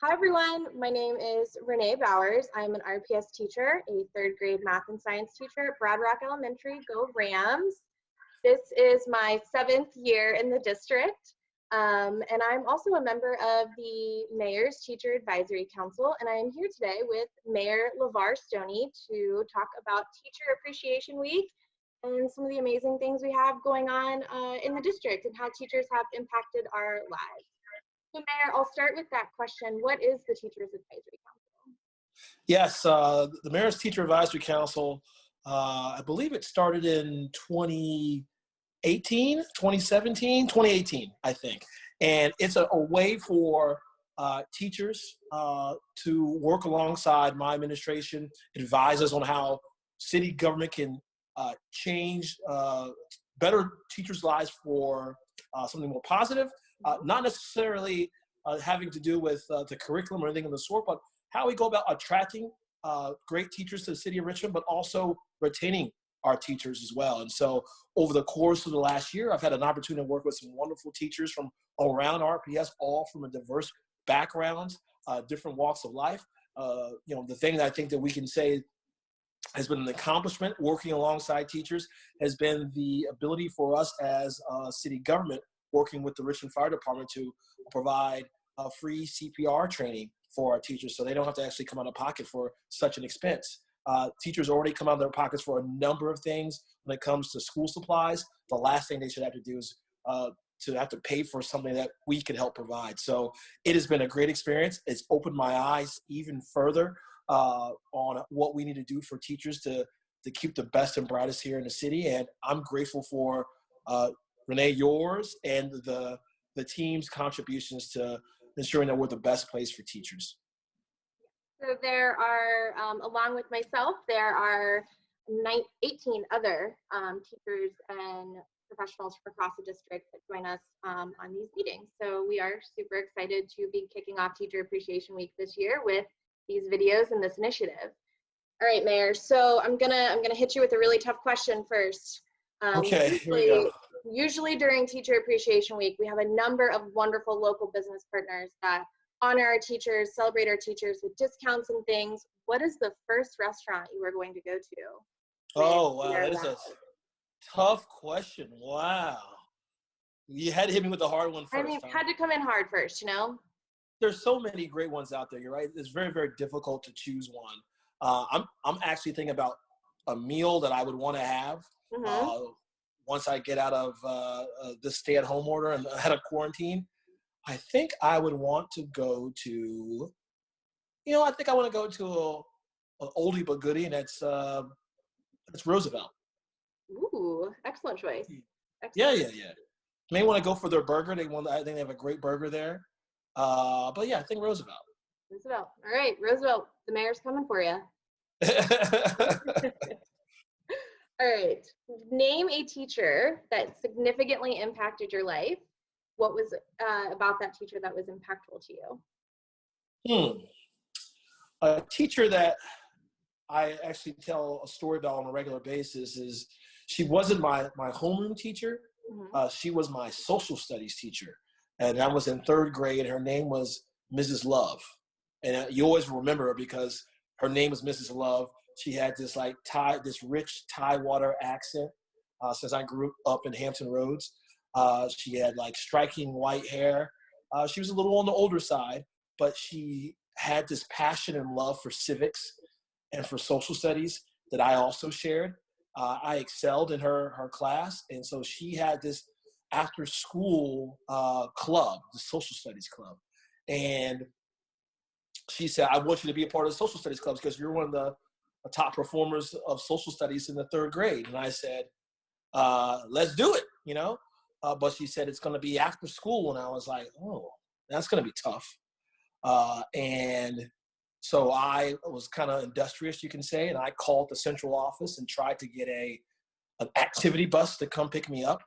Hi everyone, my name is Renee Bowers. I'm an RPS teacher, a third grade math and science teacher at Brad Rock Elementary. Go Rams. This is my 7th year in the district, and I'm also a member of the Mayor's Teacher Advisory Council, and I am here today with Mayor Levar Stoney to talk about Teacher Appreciation Week and some of the amazing things we have going on in the district and how teachers have impacted our lives. So Mayor, I'll start with that question. What is the Teachers Advisory Council? Yes, the Mayor's Teacher Advisory Council, I believe it started in 2018, 2017, 2018, I think. And it's a way for teachers to work alongside my administration, advise us on how city government can change better teachers' lives for something more positive. Not necessarily having to do with the curriculum or anything of the sort, but how we go about attracting great teachers to the city of Richmond, but also retaining our teachers as well. And so over the course of the last year, I've had an opportunity to work with some wonderful teachers from around RPS, all from a diverse backgrounds, different walks of life. The thing that I think that we can say has been an accomplishment working alongside teachers has been the ability for us as city government working with the Richmond Fire Department to provide free CPR training for our teachers so they don't have to actually come out of pocket for such an expense. Teachers already come out of their pockets for a number of things when it comes to school supplies. The last thing they should have to do is to have to pay for something that we can help provide. So it has been a great experience. It's opened my eyes even further on what we need to do for teachers to keep the best and brightest here in the city. And I'm grateful for Renee, yours and the team's contributions to ensuring that we're the best place for teachers. So there are, along with myself, there are 18 other teachers and professionals from across the district that join us on these meetings. So we are super excited to be kicking off Teacher Appreciation Week this year with these videos and this initiative. All right, Mayor. So I'm gonna hit you with a really tough question first. Okay, here we go. Usually during Teacher Appreciation Week, we have a number of wonderful local business partners that honor our teachers, celebrate our teachers with discounts and things. What is the first restaurant you are going to go to? Oh, wow, that is a tough question. Wow. You had to hit me with the hard one first. I mean, had to come in hard first, There's so many great ones out there, you're right. It's very, very difficult to choose one. I'm actually thinking about a meal that I would want to have once I get out of the stay-at-home order and out of quarantine. I think I would want to go to, I think I want to go to an oldie but goodie, and that's Roosevelt. Ooh, excellent choice. Excellent. Yeah. May want to go for their burger. I think they have a great burger there. But yeah, I think Roosevelt. Roosevelt. All right, Roosevelt. The mayor's coming for you. All right. Name a teacher that significantly impacted your life. What was about that teacher that was impactful to you? A teacher that I actually tell a story about on a regular basis is she wasn't my homeroom teacher. She was my social studies teacher. And I was in 3rd grade. Her name was Mrs. Love. And you always remember her because her name was Mrs. Love. She had this this rich Tidewater accent since I grew up in Hampton Roads. She had striking white hair. She was a little on the older side, but she had this passion and love for civics and for social studies that I also shared. I excelled in her class, and so she had this after school club, the social studies club. And she said, I want you to be a part of the social studies clubs because you're one of the top performers of social studies in the 3rd grade. And I said, let's do it, but she said, it's going to be after school. And I was like, oh, that's going to be tough. And so I was kind of industrious, you can say, and I called the central office and tried to get an activity bus to come pick me up.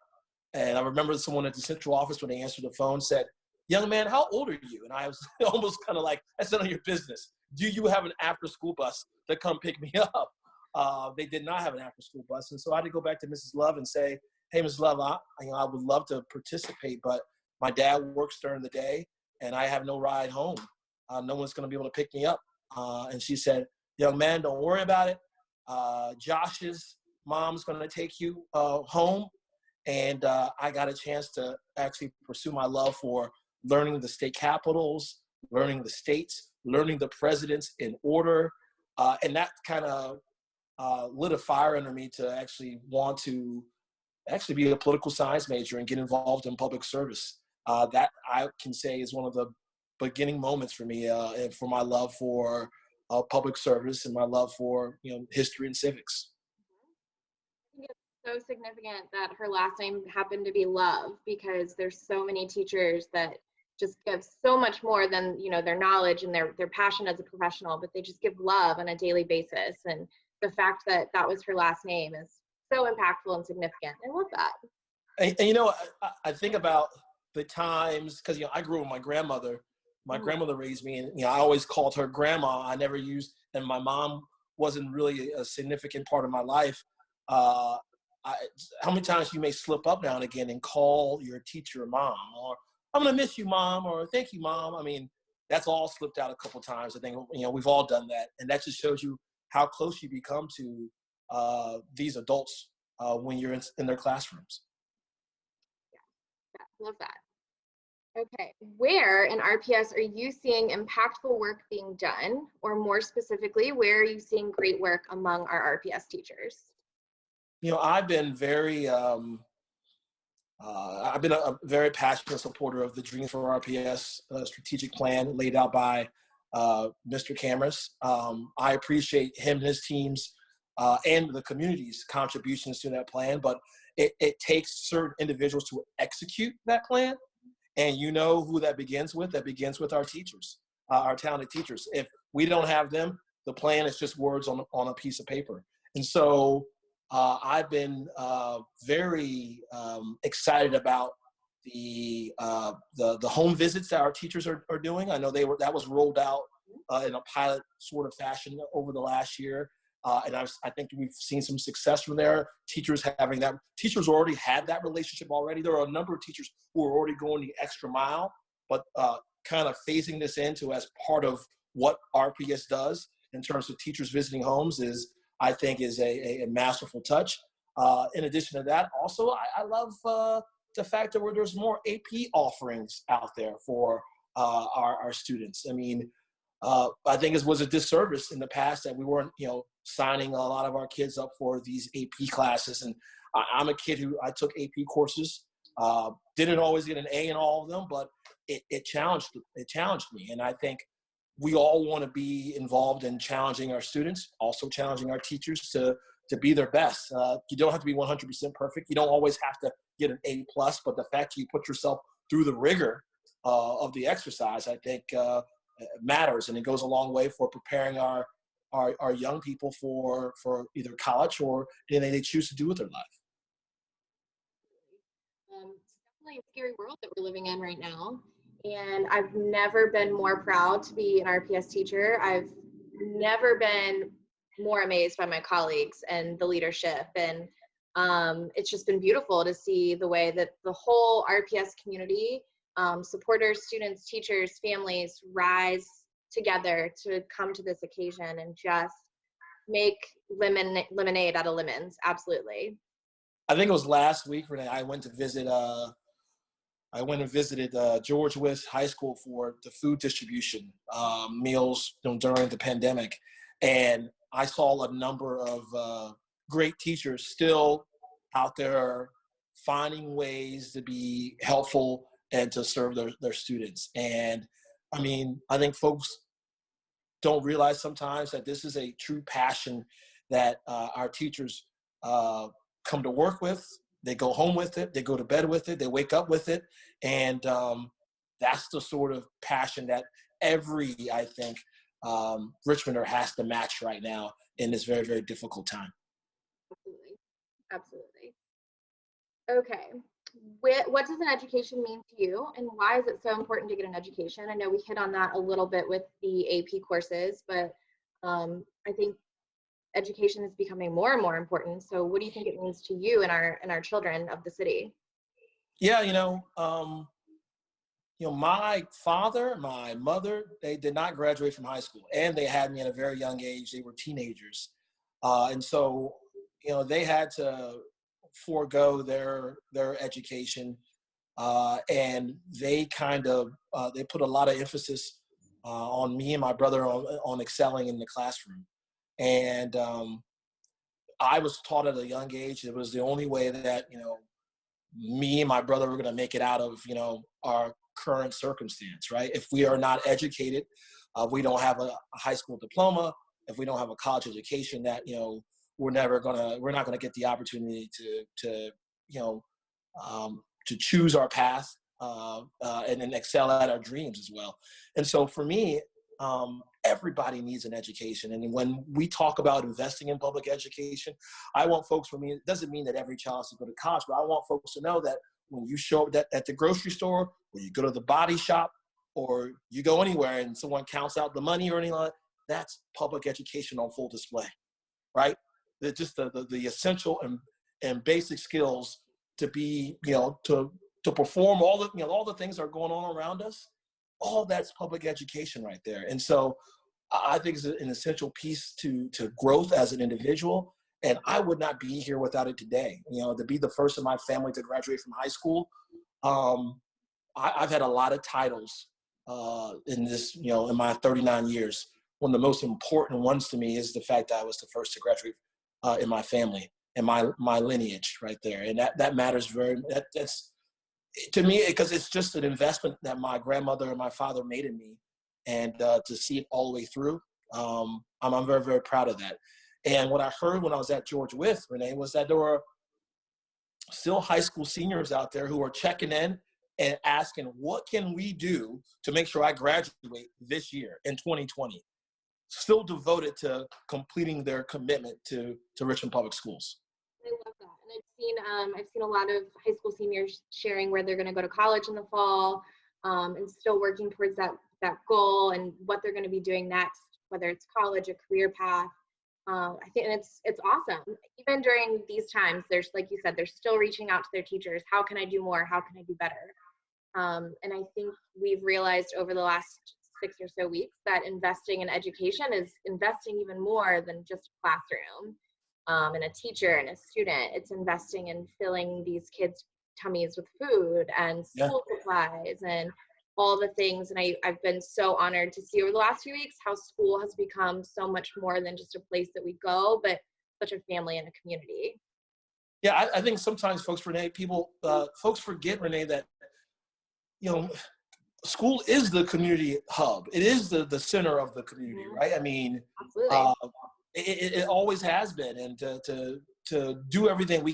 And I remember someone at the central office, when they answered the phone, said, young man, how old are you? And I was almost kind of like, that's none of your business. Do you have an after-school bus to come pick me up? They did not have an after-school bus. And so I had to go back to Mrs. Love and say, hey, Mrs. Love, I would love to participate, but my dad works during the day and I have no ride home. no one's going to be able to pick me up. And she said, young man, don't worry about it. Josh's mom's going to take you home. And I got a chance to actually pursue my love for learning the state capitals, learning the states, learning the presidents in order. And that kind of lit a fire under me to actually want to actually be a political science major and get involved in public service. That I can say is one of the beginning moments for me and for my love for public service and my love for history and civics. I think it's so significant that her last name happened to be Love, because there's so many teachers that just give so much more than their knowledge and their passion as a professional, but they just give love on a daily basis. And the fact that that was her last name is so impactful and significant. I love that. And I think about the times, because I grew up with my grandmother. My grandmother raised me, and I always called her grandma. I never used, and my mom wasn't really a significant part of my life. How many times you may slip up now and again and call your teacher mom, or I'm gonna miss you, mom, or thank you, mom. I mean, that's all slipped out a couple times. I think we've all done that, and that just shows you how close you become to these adults when you're in their classrooms. Yeah, love that. Okay, where in RPS are you seeing impactful work being done, or more specifically, where are you seeing great work among our RPS teachers? I've been I've been a very passionate supporter of the Dreams for RPS strategic plan laid out by Mr. Cameras. I appreciate him and his team's and the community's contributions to that plan, but it takes certain individuals to execute that plan. And who that begins with? That begins with our teachers, our talented teachers. If we don't have them, the plan is just words on a piece of paper. And so I've been very excited about the home visits that our teachers are doing. I know that was rolled out in a pilot sort of fashion over the last year. And I think we've seen some success from there. Teachers already had that relationship already. There are a number of teachers who are already going the extra mile, but kind of phasing this into as part of what RPS does in terms of teachers visiting homes I think is a masterful touch. In addition to that, also, I love the fact that there's more AP offerings out there for our students. I mean, I think it was a disservice in the past that we weren't, signing a lot of our kids up for these AP classes. And I'm a kid I took AP courses, didn't always get an A in all of them, but it challenged me. And I think we all want to be involved in challenging our students, also challenging our teachers to be their best. You don't have to be 100% perfect. You don't always have to get an A+, but the fact that you put yourself through the rigor of the exercise, I think matters, and it goes a long way for preparing our young people for either college or anything they choose to do with their life. It's definitely a scary world that we're living in right now, and I've never been more proud to be an RPS teacher. I've never been more amazed by my colleagues and the leadership, and it's just been beautiful to see the way that the whole RPS community, supporters, students, teachers, families rise together to come to this occasion and just make lemonade out of lemons. Absolutely. I think it was last week, Renee, I went and visited George Wythe High School for the food distribution meals during the pandemic. And I saw a number of great teachers still out there finding ways to be helpful and to serve their students. And I mean, I think folks don't realize sometimes that this is a true passion that our teachers come to work with. They go home with it. They go to bed with it. They wake up with it. And that's the sort of passion that every, I think, Richmonder has to match right now in this very, very difficult time. Absolutely. Okay. What does an education mean to you, and why is it so important to get an education? I know we hit on that a little bit with the AP courses, but I think education is becoming more and more important. So what do you think it means to you and our children of the city? Yeah, my father, my mother, they did not graduate from high school, and they had me at a very young age. They were teenagers. And so, they had to forego their education, and they kind of they put a lot of emphasis on me and my brother on excelling in the classroom. And I was taught at a young age it was the only way that me and my brother were going to make it out of our current circumstance, right? If we are not educated, we don't have a high school diploma, if we don't have a college education, that we're not gonna get the opportunity to choose our path, and then excel at our dreams as well. And so for me, everybody needs an education. And when we talk about investing in public education, I want folks, for me, it doesn't mean that every child has to go to college, but I want folks to know that when you show up at the grocery store, or you go to the body shop, or you go anywhere and someone counts out the money or anything like that, that's public education on full display, right? It's just the essential and basic skills to be, to perform all the things that are going on around us. All that's public education right there. And so I think it's an essential piece to growth as an individual. And I would not be here without it today. To be the first in my family to graduate from high school, I've had a lot of titles in this, in my 39 years. One of the most important ones to me is the fact that I was the first to graduate in my family and my lineage right there. And that matters that's to me, because it's just an investment that my grandmother and my father made in me, and to see it all the way through, I'm very, very proud of that. And what I heard when I was at George with Renee was that there were still high school seniors out there who are checking in and asking, what can we do to make sure I graduate this year in 2020? Still devoted to completing their commitment to Richmond Public Schools. I love that. And I've seen a lot of high school seniors sharing where they're going to go to college in the fall, and still working towards that goal and what they're going to be doing next, whether it's college, a career path. I think it's awesome. Even during these times, there's, like you said, they're still reaching out to their teachers. How can I do more? How can I do better? And I think we've realized over the last 6 or so weeks that investing in education is investing even more than just a classroom, and a teacher and a student. It's investing in filling these kids' tummies with food and school supplies and all the things. And I've been so honored to see over the last few weeks how school has become so much more than just a place that we go, but such a family and a community. Yeah, I think sometimes folks forget, Renee, that school is the community hub. It is the center of the community, right? I mean, absolutely. It always has been. And to do everything,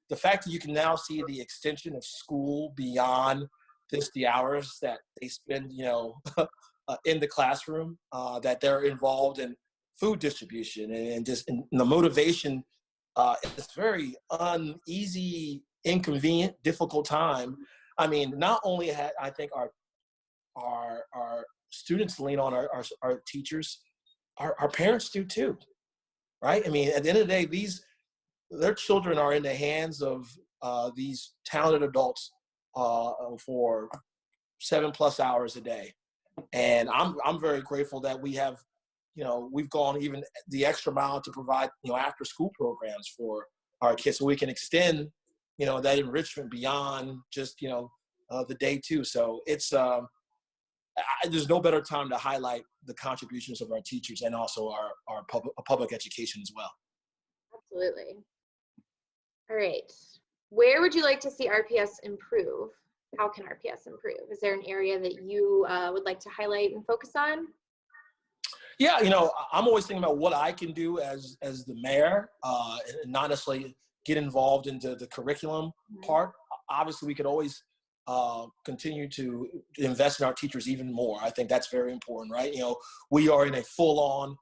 the fact that you can now see the extension of school beyond just the hours that they spend, in the classroom, that they're involved in food distribution and just in the motivation. It's very uneasy, inconvenient, difficult time. I mean, not only I think our students lean on our teachers, our parents do too, right? I mean, at the end of the day, their children are in the hands of these talented adults for 7+ hours a day. And I'm very grateful that we have, we've gone even the extra mile to provide, after school programs for our kids, so we can extend, that enrichment beyond just, the day too. So it's, there's no better time to highlight the contributions of our teachers and also our public education as well. Absolutely. All right. Where would you like to see RPS improve? How can RPS improve? Is there an area that you would like to highlight and focus on? Yeah, I'm always thinking about what I can do as the mayor, and not necessarily get involved into the curriculum part. Obviously, we could always continue to invest in our teachers even more. I think that's very important, right? We are in a full-on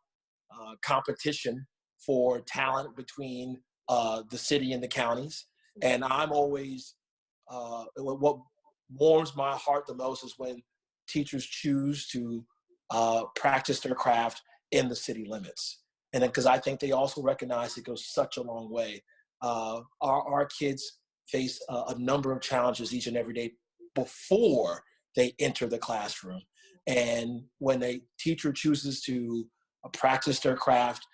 competition for talent between the city and the counties. And I'm always, what warms my heart the most is when teachers choose to practice their craft in the city limits. And because I think they also recognize it goes such a long way. Our kids face a number of challenges each and every day before they enter the classroom. And when a teacher chooses to practice their craft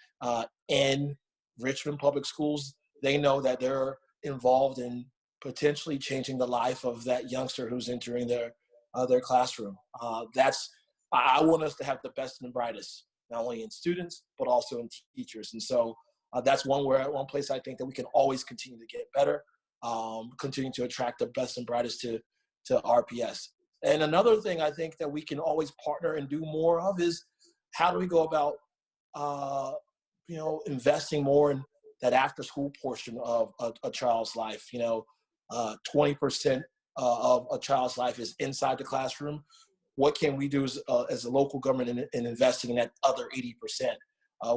in Richmond Public Schools, they know that they're involved in potentially changing the life of that youngster who's entering their classroom. I want us to have the best and brightest, not only in students, but also in teachers. And so that's one place I think that we can always continue to get better, continue to attract the best and brightest to RPS. And another thing I think that we can always partner and do more of is how do we go about, investing more in that after school portion of a child's life. 20% of a child's life is inside the classroom. What can we do as a local government in investing in that other 80%?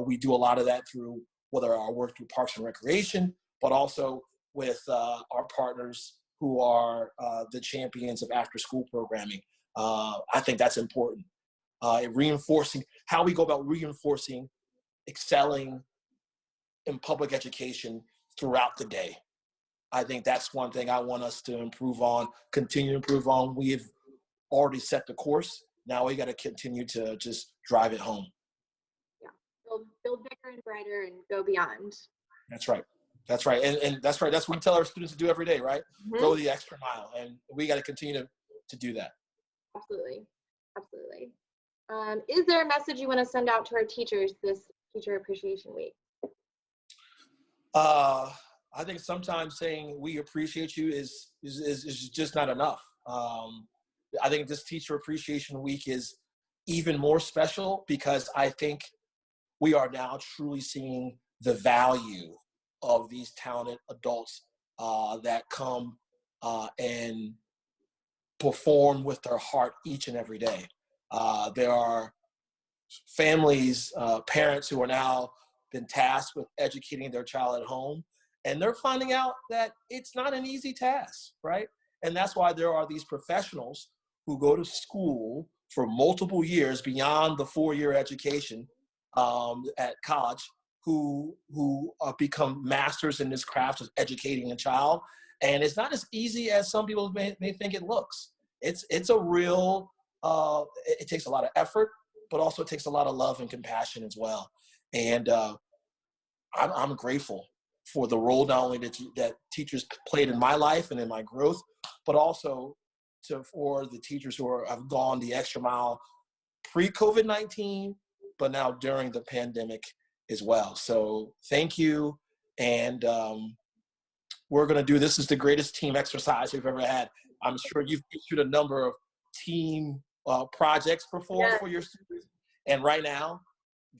We do a lot of that through whether our work through Parks and Recreation, but also with our partners who are the champions of after-school programming. I think that's important. Reinforcing how we go about reinforcing, excelling in public education throughout the day. I think that's one thing I want us to improve on, continue to improve on. We've already set the course. Now we got to continue to just drive it home. Yeah, build bigger and brighter and go beyond. That's right. That's right. And that's right. That's what we tell our students to do every day, right? Mm-hmm. Go the extra mile. And we got to continue to do that. Absolutely. Absolutely. Is there a message you want to send out to our teachers this Teacher Appreciation Week? I think sometimes saying we appreciate you is just not enough. I think this Teacher Appreciation Week is even more special because I think we are now truly seeing the value of these talented adults that come and perform with their heart each and every day. There are families, parents who are now been tasked with educating their child at home, and they're finding out that it's not an easy task, right? And that's why there are these professionals who go to school for multiple years beyond the 4-year education at college, who become masters in this craft of educating a child. And it's not as easy as some people may think it looks. It's a real, it takes a lot of effort, but also it takes a lot of love and compassion as well. And I'm grateful for the role not only that teachers played in my life and in my growth, but also for the teachers who have gone the extra mile pre-COVID-19, but now during the pandemic as well. So thank you. And we're going to do, this is the greatest team exercise we've ever had. I'm sure you've issued a number of team projects before for your students. And right now,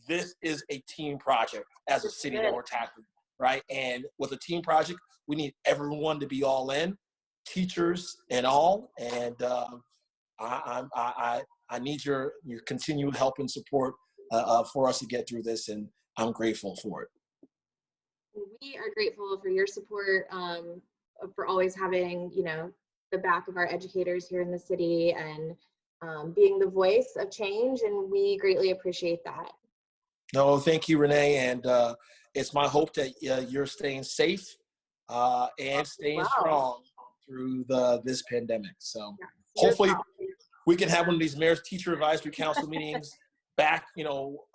this is a team project as a city that we're tackling, right? And with a team project, we need everyone to be all in, teachers and all. And I need your continued help and support for us to get through this, and I'm grateful for it. We are grateful for your support, for always having, the back of our educators here in the city and being the voice of change, and we greatly appreciate that. No, thank you, Renee, and it's my hope that you're staying safe and staying strong through this pandemic. So hopefully we can have one of these Mayor's Teacher Advisory Council meetings back,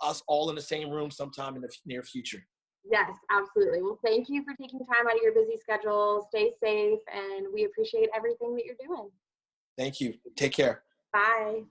us all in the same room sometime in the near future. Yes, absolutely. Well, thank you for taking time out of your busy schedule. Stay safe, and we appreciate everything that you're doing. Thank you. Take care. Bye.